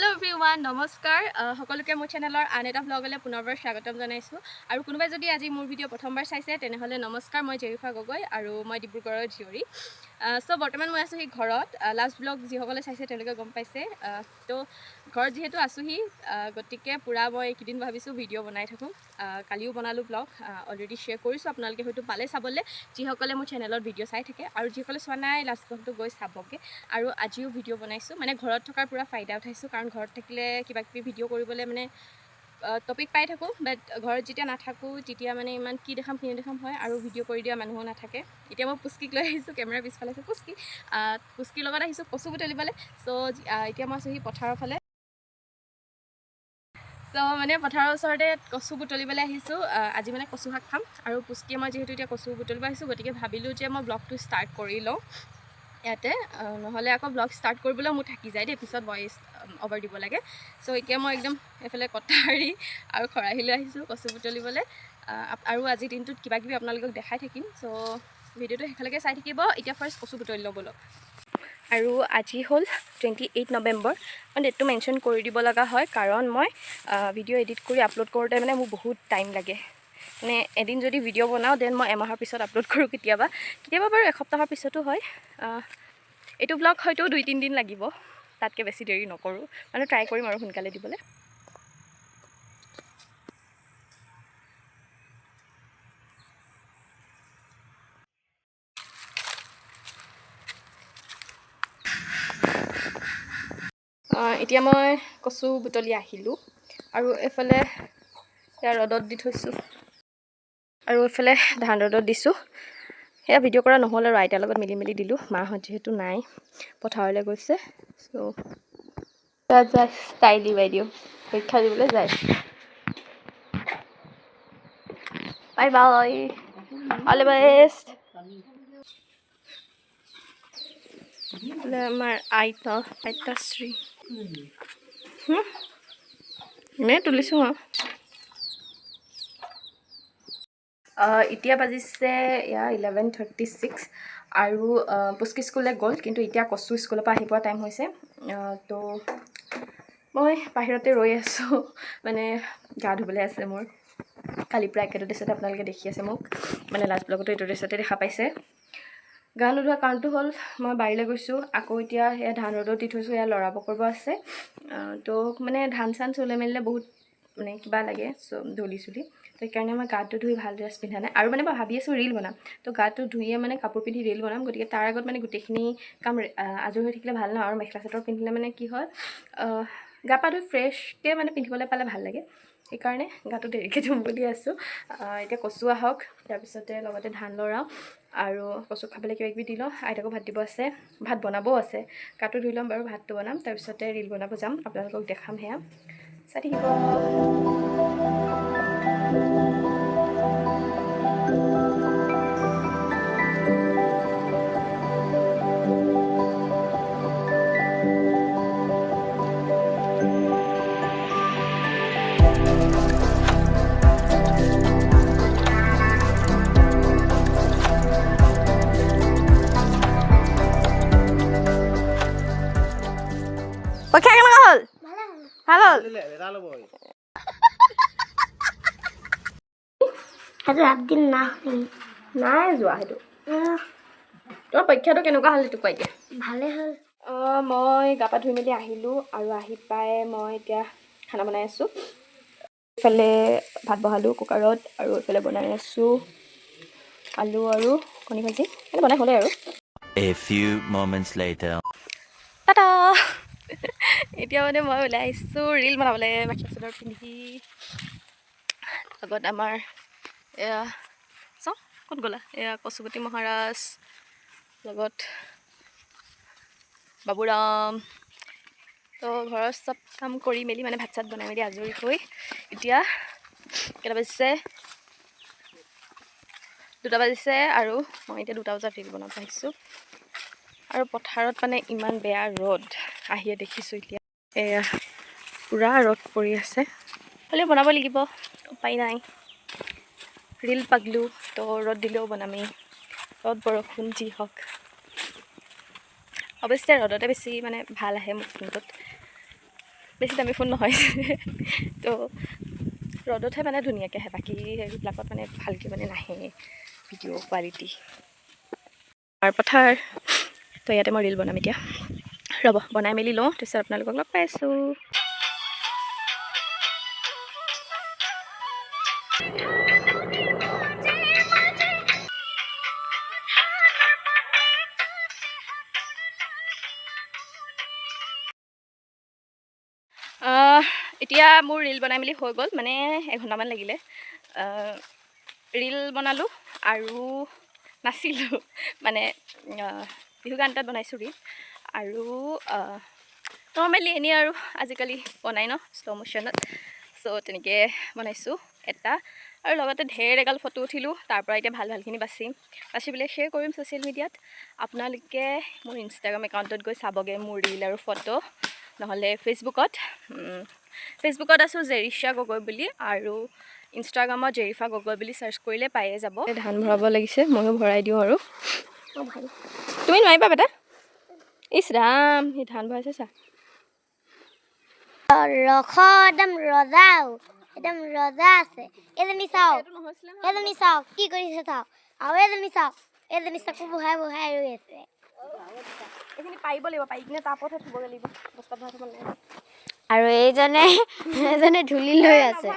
Hello everyone, নমস্কাৰ সকলোকে মোৰ চেনেলৰ আন এটা ব্লগলৈ পুনৰবাৰ স্বাগতম জনাইছো আৰু কোনোবাই যদি আজি মোৰ ভিডিঅ' প্ৰথমবাৰ চাইছে তেনেহলে নমস্কাৰ মই জেৰিফা গগৈ আৰু মই ডিব্ৰুগড়ৰ জীয়ৰী সো বৰ্তমান মই আছো হি ঘৰত লাষ্ট ব্লগ যিসকলে চাইছে তেওঁলোকে গম পাইছে তো ঘৰত যেহেতু আছো হি গতিকে পুৰা মই কিদিন ভাবিছো ভিডিঅ' বনাই থাকো কালিও বনালো ব্লগ অলৰেডি শেয়াৰ কৰিছো আপোনালোকে হয়তো পালে চাবলে যিসকলে মোৰ চেনেলত ভিডিঅ' চাই থাকে আৰু যিসকলে চোৱা নাই লাষ্ট ব্লগটো গৈ চাবগে আৰু আজিও ভিডিঅ' বনাইছো মানে ঘৰত থকাৰ পুৰা ফাইদা উঠাইছো কাৰণ ঘৰত থাকিলে কিবা কিবি ভিডিঅ' কৰিবলৈ মানে টপিক পাই থাকো বাট ঘৰত যেতিয়া নাথাকো তেতিয়া মানে ইমান কি দেখাম হয় আৰু ভিডিঅ' কৰি দিয়া মানুহো নাথাকে এতিয়া মই পুস্কিক লৈ আহিছো কেমেৰা পিছফালে আছে পুস্কিৰ লগত আহিছো কচু বুটলিবলৈ সো এতিয়া মই আছো হি পথাৰৰ ফালে সো মানে পথাৰৰ ওচৰতে কচু বুটলিবলৈ আহিছো আজি মানে কচু শাক খাম আৰু পুস্কিয়ে মই যেহেতু এতিয়া কচু বুটলিব আহিছো গতিকে ভাবিলো যে মই ব্লগটো ষ্টাৰ্ট কৰি লওঁ ইয়াতে নহ'লে আকৌ ব্লগ ষ্টাৰ্ট কৰিবলৈ মোৰ থাকি যায় দেই পিছত ভইচ অভাৰ দিব লাগে সো এতিয়া মই একদম এফালে কটাৰী আৰু খৰাহি লৈ আহিছোঁ কচু বুটলিবলৈ আৰু আজি দিনটোত কিবা কিবি আপোনালোকক দেখাই থাকিম সো ভিডিঅ'টো সেইফালেকে চাই থাকিব এতিয়া ফাৰ্ষ্ট কচু বুটলি ল'ব লওক আৰু আজি হ'ল 28 নৱেম্বৰ মই ডেটটো মেনশ্যন কৰি দিব লগা হয় কাৰণ মই ভিডিঅ' এডিট কৰি আপলোড কৰোঁতে মানে মোৰ বহুত টাইম লাগে মানে এদিন যদি ভিডিঅ' বনাওঁ দেন মই এমাহৰ পিছত আপলোড কৰোঁ কেতিয়াবা বাৰু এসপ্তাহৰ পিছতো হয় এইটো ব্লগ হয়তো 2-3 দিন লাগিব তাতকৈ বেছি দেৰি নকৰোঁ মানে ট্ৰাই কৰিম আৰু সোনকালে দিবলৈ এতিয়া মই কচু বুটলি আহিলোঁ আৰু এফালে ইয়াৰ ৰ'দত দি থৈছোঁ আৰু এফালে ধান ৰ'দত দিছোঁ সেয়া ভিডিঅ' কৰা নহ'ল আৰু আইতাৰ লগত মিলি দিলোঁ মাহঁত যিহেতু নাই পথাৰলৈ গৈছে চ' যায় ষ্টাইলি বাইদেউ পৰীক্ষা দিবলৈ যায় bye bye all the best আমাৰ আইতাশ্ৰী এনেই তুলিছোঁ এতিয়া বাজিছে এয়া 11:36 আৰু পুস্কি স্কুললৈ গ'ল কিন্তু এতিয়া কচু স্কুলৰ পৰা আহি পোৱা টাইম হৈছে তো মই বাহিৰতে ৰৈ আছোঁ মানে গা ধুবলৈ আছে মোৰ কালিৰ পৰা একেটা ড্ৰেছতে আপোনালোকে দেখি আছে মোক মানে লাষ্ট ব্লগতো এইটো ড্ৰেছতে দেখা পাইছে গা নোধোৱা কাৰণটো হ'ল মই বাৰীলৈ গৈছোঁ আকৌ এতিয়া এয়া ধান ৰ'দত দি থৈছোঁ এয়া লৰাব কৰিব আছে তো মানে ধান চান চলে মেলিলে বহুত মানে কিবা লাগে ধূলি চুলি তো সেইকাৰণে মই গাটো ধুই ভাল ড্ৰেছ পিন্ধা নাই আৰু মানে মই ভাবি আছোঁ ৰীল বনাম তো গাটো ধুইয়ে মানে কাপোৰ পিন্ধি ৰীল বনাম গতিকে তাৰ আগত মানে গোটেইখিনি কাম আজৰি হৈ থাকিলে ভাল ন আৰু মেখেলা চাদৰ পিন্ধিলে মানে কি হয় গা পা ধুই ফ্ৰেছকৈ মানে পিন্ধিবলৈ পালে ভাল লাগে সেইকাৰণে গাটো দেৰিকৈ ধুম বুলি আছোঁ এতিয়া কচু আহক তাৰপিছতে লগতে ধান লৰাওঁ আৰু কচু খাবলৈ কিবা কিবি দি লওঁ আইতাকো ভাত দিব আছে ভাত বনাবও আছে গাটো ধুই ল'ম বাৰু ভাতটো বনাম তাৰপিছতে ৰীল বনাব যাম আপোনালোকক দেখাম সেয়া চাই থাকিব পৰীক্ষা কেনেকুৱা হ'ল ভাল হ'ল সেইটো একদিন নাই যোৱা সেইটো তোমাৰ পৰীক্ষাটো কেনেকুৱা হ'ল সেইটো কোৱা এতিয়া ভালে হ'ল মই গা পা ধুই মেলি আহিলোঁ আৰু আহি পাই মই এতিয়া খানা বনাই আছোঁ এইফালে ভাত বহালোঁ কুকাৰত আৰু এইফালে বনাই আছোঁ আলু আৰু কণী ভাজি মানে বনাই হ'লে আৰু A few moments later. Tata এতিয়া মানে মই ওলাই আহিছোঁ ৰীল বনাবলৈ মেখেলা চাদৰ পিন্ধি লগত আমাৰ এয়া চাওঁ ক'ত গ'লা এয়া কচুগুটি মহাৰাজ লগত বাবুৰাম তো ঘৰৰ চব কাম কৰি মেলি মানে ভাত চাত বনাই মেলি আজৰি হৈ এতিয়া কেইটা বাজিছে 2টা বাজিছে আৰু মই এতিয়া 2টা বজাত ৰীল বনাব আহিছোঁ আৰু পথাৰত মানে ইমান বেয়া ৰ'দ আহিয়ে দেখিছোঁ এতিয়া এয়া পুৰা ৰ'দ পৰি আছে হ'লেও বনাব লাগিব উপায় নাই ৰীল পাগলো তো ৰ'দ দিলেও বনামেই ৰ'দ বৰষুণ যি হওক অৱশ্যে ৰ'দতে বেছি মানে ভাল আহে মোৰ ফোনটোত বেছি দামী ফোন নহয় তো ৰ'দতহে মানে ধুনীয়াকৈ আহে, বাকী হেৰিবিলাকত মানে ভালকৈ মানে নাহে ভিডিঅ' কোৱালিটি। পথাৰ তো ইয়াতে মই ৰিল বনাম এতিয়া, ৰ'ব বনাই মেলি লওঁ, তাৰপিছত আপোনালোকক লগ পাই আছোঁ। এতিয়া মোৰ ৰিল বনাই মেলি হৈ গ'ল, মানে এঘণ্টামান লাগিলে। ৰিল বনালোঁ আৰু নাচিলোঁ, মানে বিহু গান এটাত বনাইছোঁ ৰিল। আৰু নৰ্মেলি এনেই আৰু আজিকালি বনাই ন শ্ল' মোশ্যনত, চ' তেনেকৈ বনাইছোঁ এটা। আৰু লগতে ঢেৰ এগাল ফটো উঠিলোঁ, তাৰ পৰা এতিয়া ভালখিনি বাচি পেলাই শ্বেয়াৰ কৰিম ছ'চিয়েল মিডিয়াত। আপোনালোকে মোৰ ইনষ্টাগ্ৰাম একাউণ্টত গৈ চাবগৈ মোৰ ৰিল আৰু ফটো, নহ'লে ফেচবুকত আছোঁ জেৰিফা গগৈ বুলি, আৰু ইনষ্টাগ্ৰামত জেৰিফা গগৈ বুলি চাৰ্চ কৰিলে পায়ে যাব। ধান ভৰাব লাগিছে, ময়ো ভৰাই দিওঁ আৰু তুমি নোৱাৰিবা বেটা। ইছ ৰাম, সি ধান ভৰাইছে চা। ৰখ একদম ৰজাও, একদম ৰজা আছে। এজনী চাওক, এজনী চাওক কি কৰিছে চাওক, আৰু এজনী চাওক, এজনী চকু বহাই বহাই ৰৈ আছে। এইখিনি পাৰিব লাগিব, পাৰি কিনে তাপতহে থ'বগৈ লাগিব, বস্তাত ভৰাই থ'ব লাগিব। আৰু এজনে ধূলি লৈ আছে।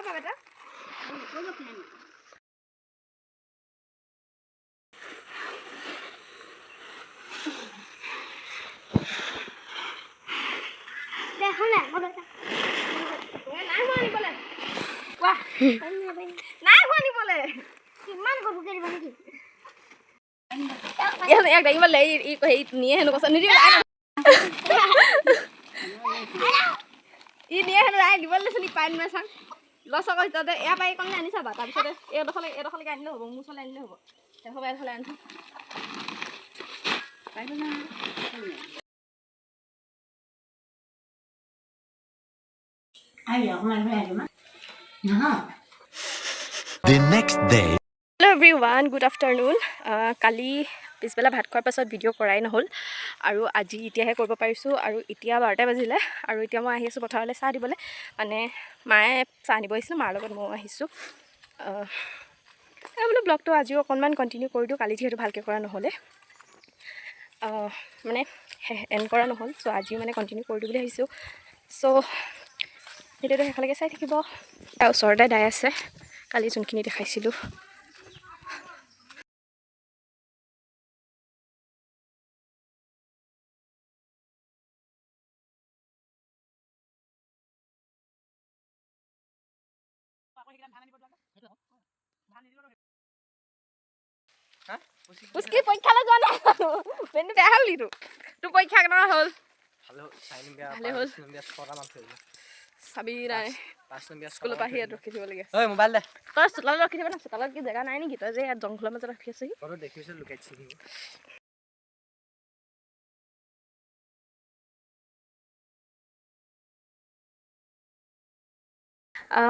নিয়ে হেনো কৈছে নিদিব, ই নিয়ে হেনো আই দিব লৈছিল, পাই নাই চাং লছ আকৌ তাতে এয়া পাই কণে আনি চাবা, তাৰপিছতে এইডোখৰলৈকে আনিলে হ'ব, মোৰ ওচৰলৈ আনিলে হ'ব, হ'ব এডোখৰলৈ আনিছোঁ পাৰিব না। The next day. Hello' everyone, good afternoon. কালি পিছবেলা ভাত খোৱাৰ পাছত ভিডিঅ' কৰাই নহ'ল, আৰু আজি এতিয়াহে কৰিব পাৰিছোঁ। আৰু এতিয়া 12টা বাজিলে, আৰু এতিয়া মই আহি আছোঁ পথাৰলৈ চাহ দিবলৈ, মানে মায়ে চাহ নিব আহিছিলোঁ, মাৰ লগত ময়ো আহিছোঁ। বোলো ব্লগটো আজিও অকণমান কণ্টিনিউ কৰি দিওঁ, কালি যিহেতু ভালকৈ কৰা নহ'লে, মানে এণ্ড কৰা নহ'ল, চ' আজিও মানে কণ্টিনিউ কৰি দিওঁ বুলি ভাবিছোঁ। চ' ভিডিঅ'টো শেষলৈকে চাই থাকিব। তাৰ ওচৰতে দাই আছে, কালি যোনখিনি দেখাইছিলোঁ। উস্কি পৰীক্ষালৈ যোৱা নাই, পেনটো বেয়া হ'ল নেকি তোৰ পৰীক্ষা কেনেকুৱা হ'ল? ভালে হ'ল, চাবি নাই, স্কুলৰ পৰা আহি ইয়াত ৰখি থাকিব লাগে। তই চোতালত ৰখি থাকিব না, চোতালত কি জেগা নাই নেকি? তই যে ইয়াত জংঘলৰ মাজত ৰখি আছহি।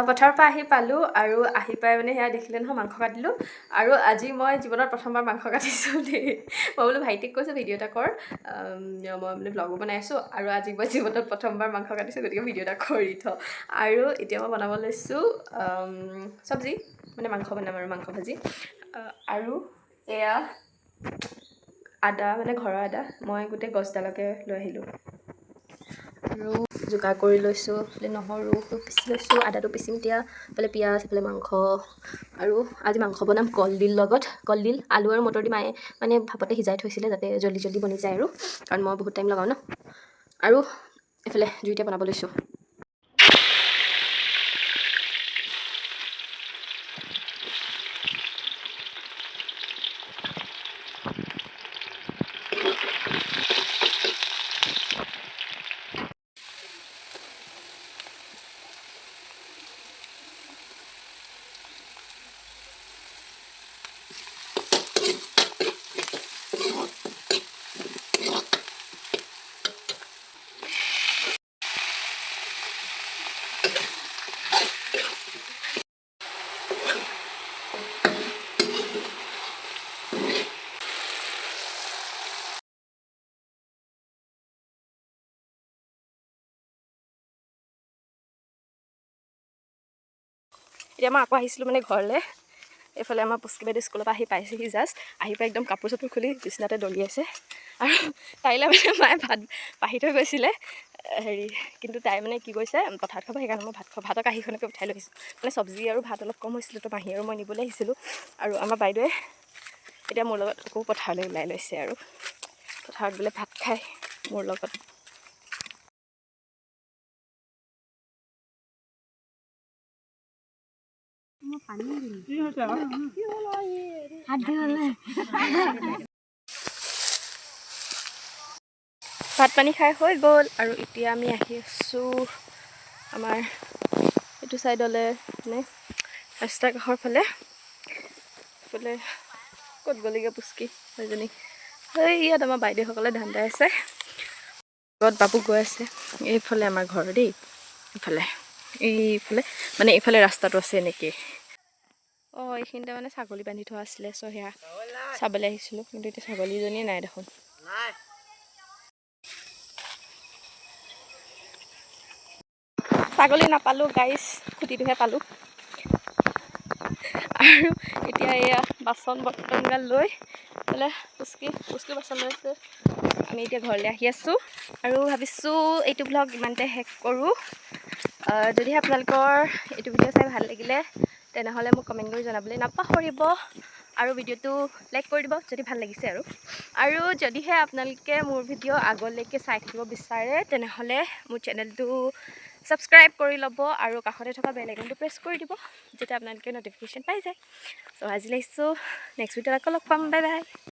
পথাৰৰ পৰা আহি পালোঁ, আৰু আহি পাই মানে সেয়া দেখিলে নহয় মাংস কাটিলোঁ, আৰু আজি মই জীৱনত প্ৰথমবাৰ মাংস কাটিছোঁ দেই। মই বোলো ভাইটিক কৈছোঁ ভিডিঅ' এটা কৰ, মই মানে ব্লগো বনাই আছোঁ, আৰু আজি মই জীৱনত প্ৰথমবাৰ মাংস কাটিছোঁ, গতিকে ভিডিঅ' এটা কৰি থওঁ। আৰু এতিয়া মই বনাব লৈছোঁ চব্জি, মানে মাংস বনাম আৰু মাংস ভাজি। আৰু এয়া আদা, মানে ঘৰৰ আদা, মই গোটেই গছডালকে লৈ আহিলোঁ, আৰু যোগাৰ কৰি লৈছোঁ। এইফালে নহৰু পিচি লৈছোঁ, আদাটো পিচিম এতিয়া, এইফালে পিঁয়াজ, এইফালে মাংস। আৰু আজি মাংস বনাম কলডিল লগত, কলডিল আলু আৰু মটৰ দি মায়ে মানে ভাপতে সিজাই থৈছিলে, যাতে জল্দি জল্দি বনি যায়, আৰু কাৰণ মই বহুত টাইম লগাওঁ ন। আৰু এইফালে জুইতে বনাব লৈছোঁ। এতিয়া মই আকৌ আহিছিলোঁ মানে ঘৰলৈ। এইফালে আমাৰ পুষ্কি বাইদেউ স্কুলৰ পৰা আহি পাইছেহি জাষ্ট। আহি পাই একদম কাপোৰ চাপোৰ খুলি বিচনাতে দলিয়াইছে। আৰু তাইলৈ মানে মায়ে ভাত বাঢ়ি থৈ গৈছিলে হেৰি, কিন্তু তাই মানে কি কৰিছে পথাৰত খাব, সেইকাৰণে মই ভাতৰ কাঁহীখনকে উঠাই লৈ আহিছোঁ। মানে চব্জি আৰু ভাত অলপ কম হৈছিলোঁ, তো মাহী আৰু মই নিবলৈ আহিছিলোঁ। আৰু আমাৰ বাইদেৱে এতিয়া মোৰ লগত আকৌ পথাৰলৈ ওলাই লৈছে আৰু পথাৰত বোলে ভাত খায় মোৰ লগত। ভাত পানী খাই হৈ গ'ল আৰু এতিয়া আমি আহি আছোঁ আমাৰ এইটো ছাইডলৈ, মানে ৰাস্তাৰ কাষৰ ফালে। এইফালে ক'ত গ'লেগৈ পুষ্কি সেইজনী? সেই ইয়াত আমাৰ বাইদেউসকলে ধান দাই আছে। লগত বাবু গৈ আছে। এইফালে আমাৰ ঘৰ দেই, এইফালে মানে এইফালে ৰাস্তাটো আছে এনেকৈ। অঁ, এইখিনিতে মানে ছাগলী বান্ধি থোৱা আছিলে, চ' সেয়া চাবলৈ আহিছিলোঁ, কিন্তু এতিয়া ছাগলীজনীয়ে নাই দেখোন। ছাগলী নাপালোঁ গাইছ, খুটিটোহে পালোঁ। আৰু এতিয়া এয়া বাচন বৰ্তনগাল লৈ বোলে পুষ্কি বাচন লৈছে। আমি এতিয়া ঘৰলৈ আহি আছোঁ আৰু ভাবিছোঁ এইটো ভ্লগ ইমানতে শেষ কৰোঁ। যদিহে আপোনালোকৰ এইটো ভিডিঅ' চাই ভাল লাগিলে তেনেহ'লে মোক কমেণ্ট কৰি জনাবলৈ নাপাহৰিব, আৰু ভিডিঅ'টো লাইক কৰি দিব যদি ভাল লাগিছে। আৰু যদিহে আপোনালোকে মোৰ ভিডিঅ' আগলৈকে চাই থাকিব বিচাৰে তেনেহ'লে মোৰ চেনেলটো ছাবস্ক্ৰাইব কৰি ল'ব আৰু কাষতে থকা বেল আইকনটো প্ৰেছ কৰি দিব, যাতে আপোনালোকে ন'টিফিকেশ্যন পাই যায়। চ' আজি আহিছোঁ, নেক্সট ভিডিঅ'ত আকৌ লগ পাম, বাই বাই।